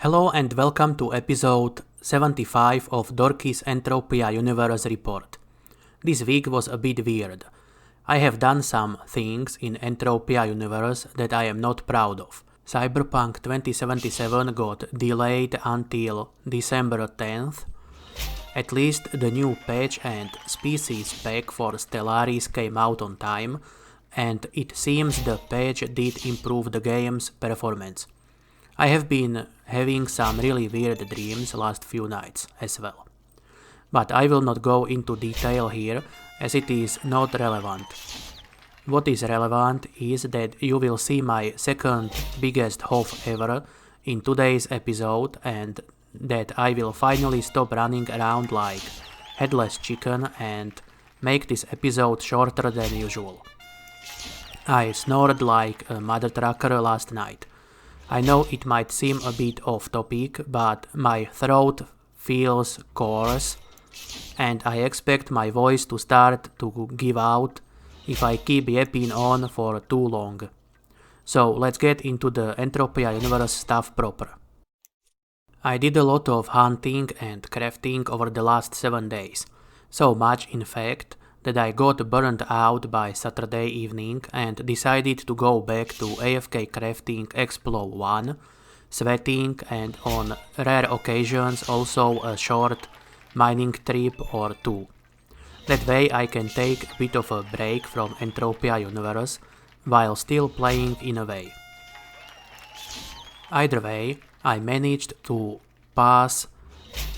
Hello and welcome to episode 75 of Dorki's Entropia Universe report. This week was a bit weird. I have done some things in Entropia Universe that I am not proud of. Cyberpunk 2077 got delayed until December 10th. At least the new patch and species pack for Stellaris came out on time, and it seems the patch did improve the game's performance. I have been having some really weird dreams last few nights as well. But I will not go into detail here as it is not relevant. What is relevant is that you will see my second biggest HOF ever in today's episode and that I will finally stop running around like headless chicken and make this episode shorter than usual. I snored like a mother trucker last night. I know it might seem a bit off topic, but my throat feels coarse and I expect my voice to start to give out if I keep yapping on for too long. So let's get into the Entropia Universe stuff proper. I did a lot of hunting and crafting over the last 7 days, so much in fact that I got burnt out by Saturday evening and decided to go back to AFK crafting Explo 1, sweating and on rare occasions also a short mining trip or two. That way I can take a bit of a break from Entropia Universe while still playing in a way. Either way, I managed to pass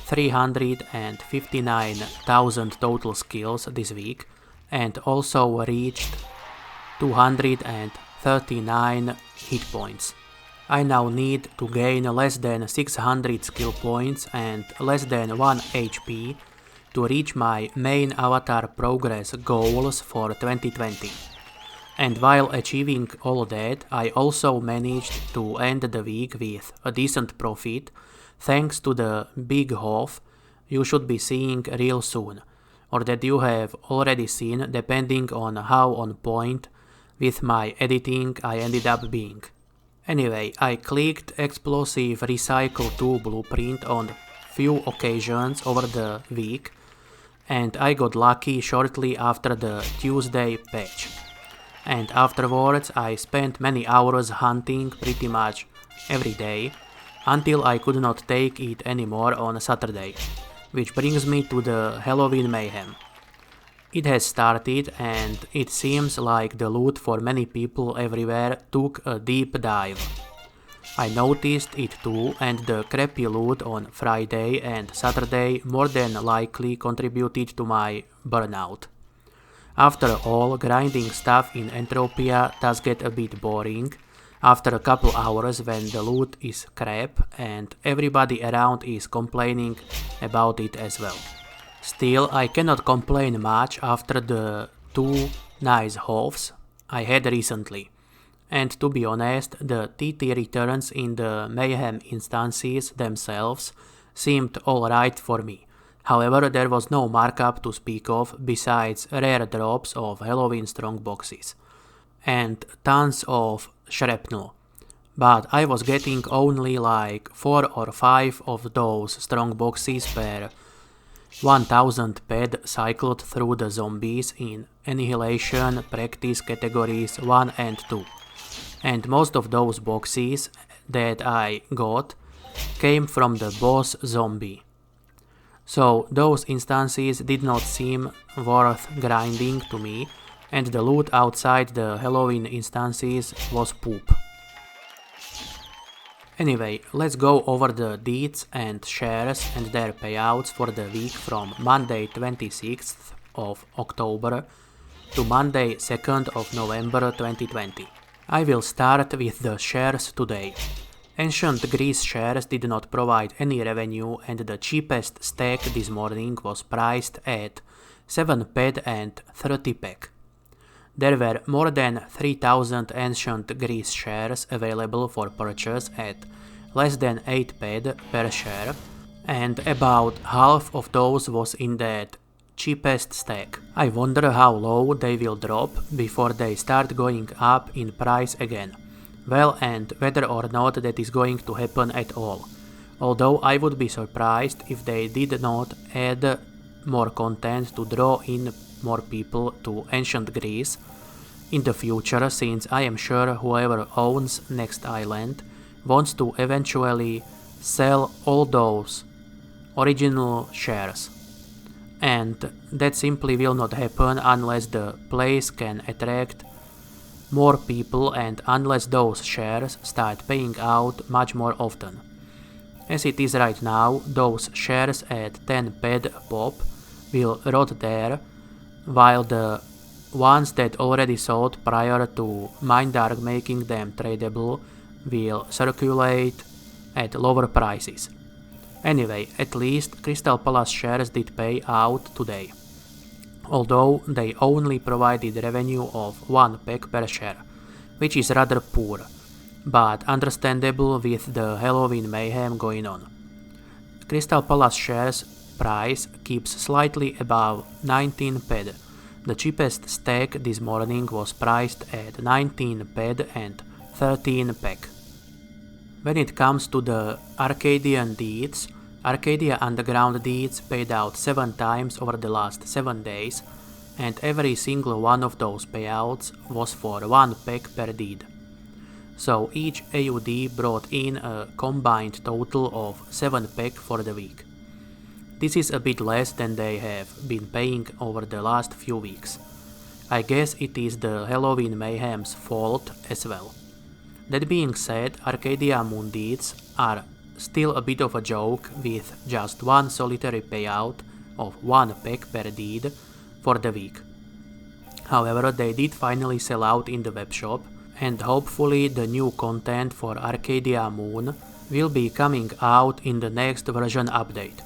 359,000 total skills this week and also reached 239 hit points. I now need to gain less than 600 skill points and less than 1 HP to reach my main avatar progress goals for 2020. And while achieving all that, I also managed to end the week with a decent profit thanks to the big HOF you should be seeing real soon, or that you have already seen depending on how on point with my editing I ended up being. Anyway, I clicked Explosive Recycle 2 blueprint on few occasions over the week and I got lucky shortly after the Tuesday patch. And afterwards I spent many hours hunting pretty much every day until I could not take it anymore on Saturday, which brings me to the Halloween mayhem. It has started and it seems like the loot for many people everywhere took a deep dive. I noticed it too, and the crappy loot on Friday and Saturday more than likely contributed to my burnout. After all, grinding stuff in Entropia does get a bit boring after a couple hours when the loot is crap and everybody around is complaining about it as well. Still, I cannot complain much after the 2 nice HOFs I had recently. And to be honest, the TT returns in the Mayhem instances themselves seemed alright for me. However, there was no markup to speak of besides rare drops of Halloween strongboxes and tons of shrapnel. But I was getting only like 4 or 5 of those strongboxes per 1000 ped cycled through the zombies in Annihilation practice categories 1 and 2. And most of those boxes that I got came from the boss zombie. So those instances did not seem worth grinding to me, and the loot outside the Halloween instances was poop. Anyway, let's go over the Deeds&Shares and their payouts for the week from Monday 26th of October to Monday 2nd of November 2020. I will start with the shares today. Ancient Greece shares did not provide any revenue and the cheapest stack this morning was priced at 7 ped and 30 pack. There were more than 3000 Ancient Greece shares available for purchase at less than 8 ped per share, and about half of those was in that cheapest stack. I wonder how low they will drop before they start going up in price again. Well, and whether or not that is going to happen at all. although I would be surprised if they did not add more content to draw in more people to ancient Greece in the future, since I am sure whoever owns Next Island wants to eventually sell all those original shares. And that simply will not happen unless the place can attract more people and unless those shares start paying out much more often. As it is right now, those shares at 10 ped a pop will rot there, while the ones that already sold prior to Mindark making them tradable will circulate at lower prices. Anyway, at least Crystal Palace shares did pay out today, although they only provided revenue of 1 peg per share, which is rather poor, but understandable with the Halloween mayhem going on. Crystal Palace shares price keeps slightly above 19 ped. The cheapest stack this morning was priced at 19 ped and 13 peg. When it comes to the Arcadian Deeds, Arcadia Underground Deeds paid out 7 times over the last 7 days, and every single one of those payouts was for 1 peg per deed. So each AUD brought in a combined total of 7 peg for the week. This is a bit less than they have been paying over the last few weeks. I guess it is the Halloween mayhem's fault as well. That being said, Arcadia Moon Deeds are still a bit of a joke with just one solitary payout of 1 peg per deed for the week. However, they did finally sell out in the webshop, and hopefully the new content for Arcadia Moon will be coming out in the next version update.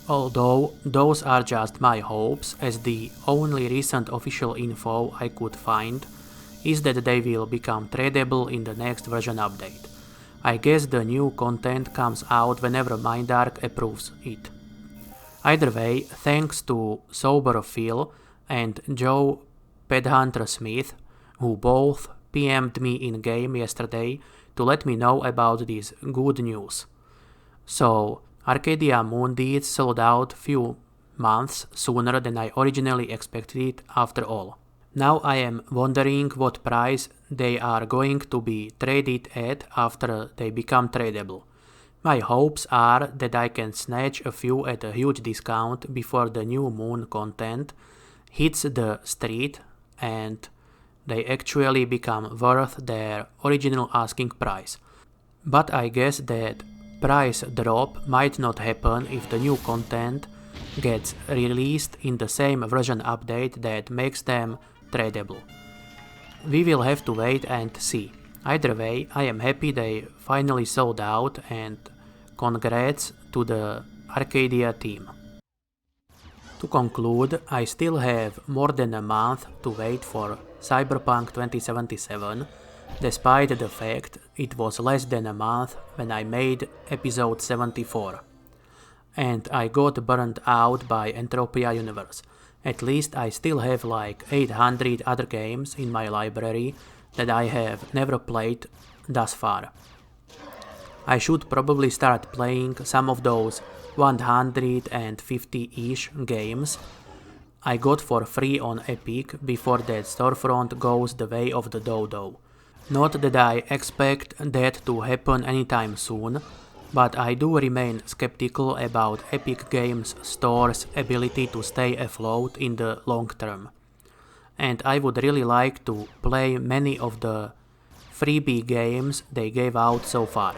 Although those are just my hopes, as the only recent official info I could find is that they will become tradable in the next version update. I guess the new content comes out whenever Mindark approves it. Either way, thanks to Sober Phil and Joe Pedhunter Smith, who both PM'd me in game yesterday to let me know about this good news. So, Arcadia Moon Deeds sold out few months sooner than I originally expected it after all. Now I am wondering what price they are going to be traded at after they become tradable. My hopes are that I can snatch a few at a huge discount before the new Moon content hits the street and they actually become worth their original asking price. But I guess that price drop might not happen if the new content gets released in the same version update that makes them tradable. We will have to wait and see. Either way, I am happy they finally sold out, and congrats to the Arcadia team. To conclude, I still have more than a month to wait for Cyberpunk 2077, despite the fact it was less than a month when I made episode 74. And I got burnt out by Entropia Universe. At least I still have like 800 other games in my library that I have never played thus far. I should probably start playing some of those 150-ish games I got for free on Epic before that storefront goes the way of the dodo. Not that I expect that to happen anytime soon, but I do remain skeptical about Epic Games Store's ability to stay afloat in the long term. And I would really like to play many of the freebie games they gave out so far.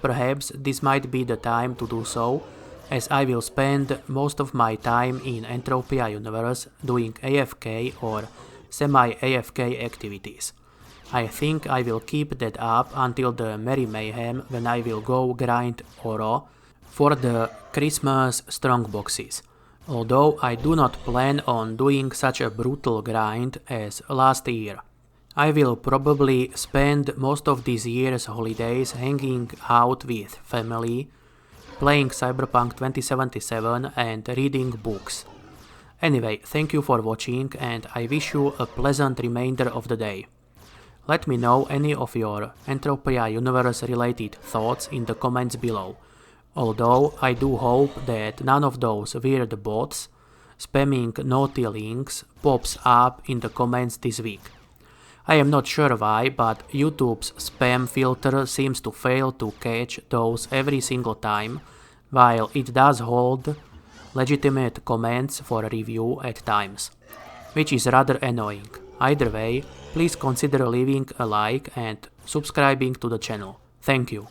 Perhaps this might be the time to do so, as I will spend most of my time in Entropia Universe doing AFK or semi-AFK activities. I think I will keep that up until the Merry Mayhem, when I will go grind Oro for the Christmas strongboxes, although I do not plan on doing such a brutal grind as last year. I will probably spend most of this year's holidays hanging out with family, playing Cyberpunk 2077 and reading books. Anyway, thank you for watching, and I wish you a pleasant remainder of the day. Let me know any of your Entropia Universe related thoughts in the comments below. Although I do hope that none of those weird bots spamming naughty links pops up in the comments this week. I am not sure why, but YouTube's spam filter seems to fail to catch those every single time, while it does hold legitimate comments for review at times, which is rather annoying. Either way, please consider leaving a like and subscribing to the channel. Thank you.